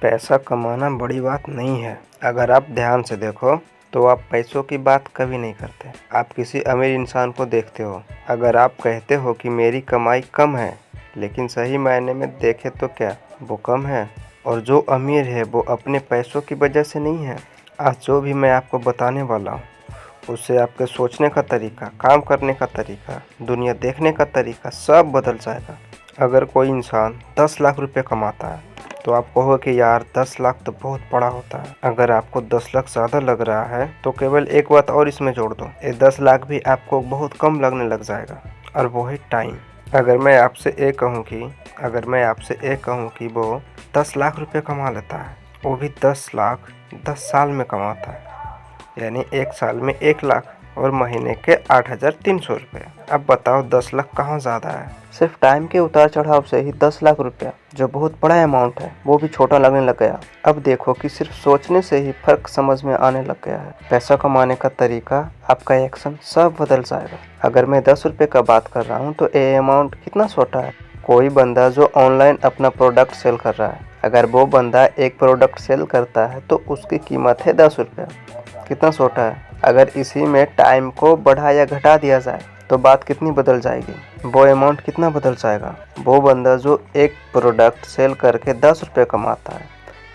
पैसा कमाना बड़ी बात नहीं है। अगर आप ध्यान से देखो तो आप पैसों की बात कभी नहीं करते। आप किसी अमीर इंसान को देखते हो। अगर आप कहते हो कि मेरी कमाई कम है, लेकिन सही मायने में देखें तो क्या वो कम है? और जो अमीर है वो अपने पैसों की वजह से नहीं है। आज जो भी मैं आपको बताने वाला हूँ उससे आपके सोचने का तरीका, काम करने का तरीका, दुनिया देखने का तरीका सब बदल जाएगा। अगर कोई इंसान 10 लाख रुपए कमाता है तो आप कहोगे कि यार 10 लाख तो बहुत बड़ा होता है। अगर आपको 10 लाख ज़्यादा लग रहा है तो केवल एक बात और इसमें जोड़ दो, ये 10 लाख भी आपको बहुत कम लगने लग जाएगा, और वो है टाइम। अगर मैं आपसे एक कहूँ कि वो 10 लाख रुपए कमा लेता है, वो भी 10 लाख 10 साल में कमाता है, यानी एक साल में 1 लाख और महीने के 8,300 रुपये। अब बताओ 10 लाख कहाँ ज़्यादा है? सिर्फ टाइम के उतार चढ़ाव से ही 10 लाख रुपया, जो बहुत बड़ा अमाउंट है, वो भी छोटा लगने लग गया। अब देखो कि सिर्फ सोचने से ही फर्क समझ में आने लग गया है। पैसा कमाने का तरीका, आपका एक्शन सब बदल जाएगा। अगर मैं 10 रुपये का बात कर रहा हूँ तो ये अमाउंट कितना छोटा है। कोई बंदा जो ऑनलाइन अपना प्रोडक्ट सेल कर रहा है, अगर वो बंदा एक प्रोडक्ट सेल करता है तो उसकी कीमत है 10 रुपये। कितना छोटा है। अगर इसी में टाइम को बढ़ा या घटा दिया जाए तो बात कितनी बदल जाएगी, वो अमाउंट कितना बदल जाएगा। वो बंदा जो एक प्रोडक्ट सेल करके 10 रुपये कमाता है,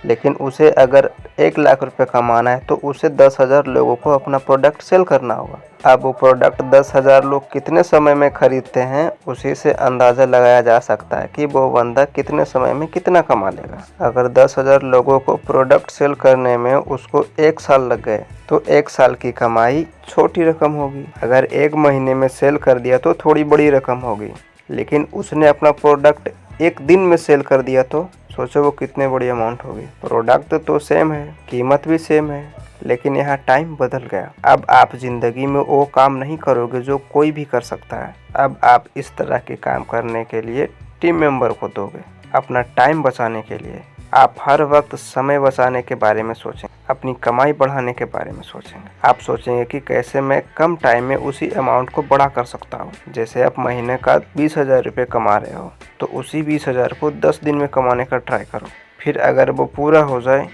लेकिन उसे अगर 1 लाख रुपए कमाना है तो उसे 10,000 लोगों को अपना प्रोडक्ट सेल करना होगा। अब वो प्रोडक्ट 10,000 लोग कितने समय में खरीदते हैं, उसी से अंदाज़ा लगाया जा सकता है कि वो बंदा कितने समय में कितना कमा लेगा। अगर 10,000 लोगों को प्रोडक्ट सेल करने में उसको 1 साल लग गए तो 1 साल की कमाई छोटी रकम होगी। अगर 1 महीने में सेल कर दिया तो थोड़ी बड़ी रकम होगी, लेकिन उसने अपना प्रोडक्ट 1 दिन में सेल कर दिया तो सोचो वो कितने बड़ी अमाउंट होगी। प्रोडक्ट तो सेम है, कीमत भी सेम है, लेकिन यहाँ टाइम बदल गया। अब आप ज़िंदगी में वो काम नहीं करोगे जो कोई भी कर सकता है। अब आप इस तरह के काम करने के लिए टीम मेंबर को दोगे। अपना टाइम बचाने के लिए आप हर वक्त समय बचाने के बारे में सोचें, अपनी कमाई बढ़ाने के बारे में सोचेंगे। आप सोचेंगे कि कैसे मैं कम टाइम में उसी अमाउंट को बड़ा कर सकता हूँ। जैसे आप महीने का 20,000 रुपये कमा रहे हो तो उसी 20,000 को 10 दिन में कमाने का ट्राई करो। फिर अगर वो पूरा हो जाए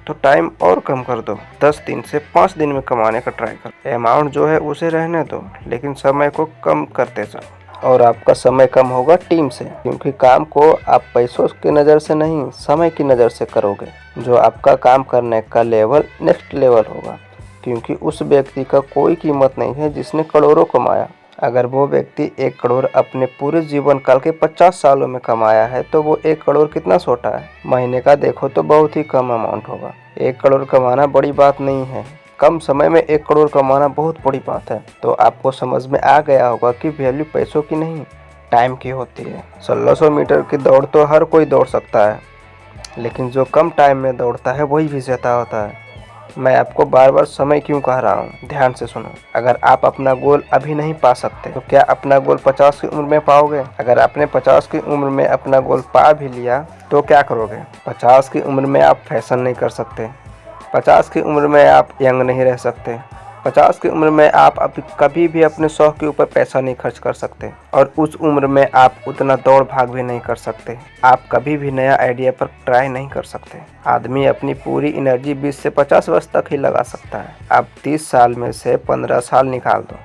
तो टाइम और कम कर दो, 10 दिन से 5 दिन में कमाने का ट्राई करो। अमाउंट जो है उसे रहने दो, लेकिन समय को कम करते जाओ। और आपका समय कम होगा टीम से, क्योंकि काम को आप पैसों की नज़र से नहीं, समय की नज़र से करोगे। जो आपका काम करने का लेवल नेक्स्ट लेवल होगा, क्योंकि उस व्यक्ति का कोई कीमत नहीं है जिसने करोड़ों कमाया। अगर वो व्यक्ति 1 करोड़ अपने पूरे जीवन काल के 50 सालों में कमाया है तो वो 1 करोड़ कितना छोटा है। महीने का देखो तो बहुत ही कम अमाउंट होगा। 1 करोड़ कमाना बड़ी बात नहीं है, कम समय में 1 करोड़ कमाना बहुत बड़ी बात है। तो आपको समझ में आ गया होगा कि वैल्यू पैसों की नहीं, टाइम की होती है। 1600 मीटर की दौड़ तो हर कोई दौड़ सकता है, लेकिन जो कम टाइम में दौड़ता है वही विजेता होता है। मैं आपको बार बार समय क्यों कह रहा हूँ, ध्यान से सुनो। अगर आप अपना गोल अभी नहीं पा सकते तो क्या अपना गोल 50 की उम्र में पाओगे? अगर आपने 50 की उम्र में अपना गोल पा भी लिया तो क्या करोगे? 50 की उम्र में आप फैशन नहीं कर सकते, 50 की उम्र में आप यंग नहीं रह सकते, 50 की उम्र में आप कभी भी अपने शौक के ऊपर पैसा नहीं खर्च कर सकते, और उस उम्र में आप उतना दौड़ भाग भी नहीं कर सकते। आप कभी भी नया आइडिया पर ट्राई नहीं कर सकते। आदमी अपनी पूरी एनर्जी 20 से 50 वर्ष तक ही लगा सकता है। आप 30 साल में से 15 साल निकाल दो,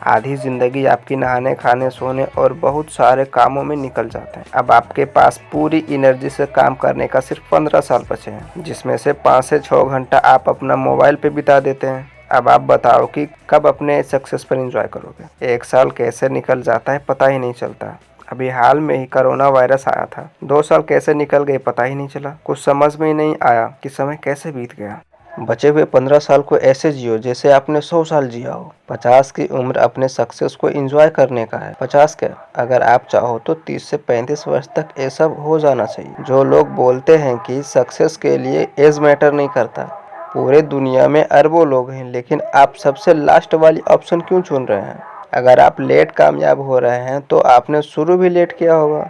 आधी ज़िंदगी आपकी नहाने, खाने, सोने और बहुत सारे कामों में निकल जाते हैं। अब आपके पास पूरी एनर्जी से काम करने का सिर्फ 15 साल बचे हैं, जिसमें से 5 से 6 घंटा आप अपना मोबाइल पे बिता देते हैं। अब आप बताओ कि कब अपने सक्सेस पर एंजॉय करोगे? 1 साल कैसे निकल जाता है पता ही नहीं चलता। अभी हाल में ही कोरोना वायरस आया था, 2 साल कैसे निकल गए पता ही नहीं चला। कुछ समझ में ही नहीं आया कि समय कैसे बीत गया। बचे हुए 15 साल को ऐसे जियो जैसे आपने 100 साल जिया हो। 50 की उम्र अपने सक्सेस को एंजॉय करने का है। 50 क्या, अगर आप चाहो तो 30 से 35 वर्ष तक ये सब हो जाना चाहिए। जो लोग बोलते हैं कि सक्सेस के लिए एज मैटर नहीं करता, पूरे दुनिया में अरबों लोग हैं, लेकिन आप सबसे लास्ट वाली ऑप्शन क्यों चुन रहे हैं? अगर आप लेट कामयाब हो रहे हैं तो आपने शुरू भी लेट किया होगा।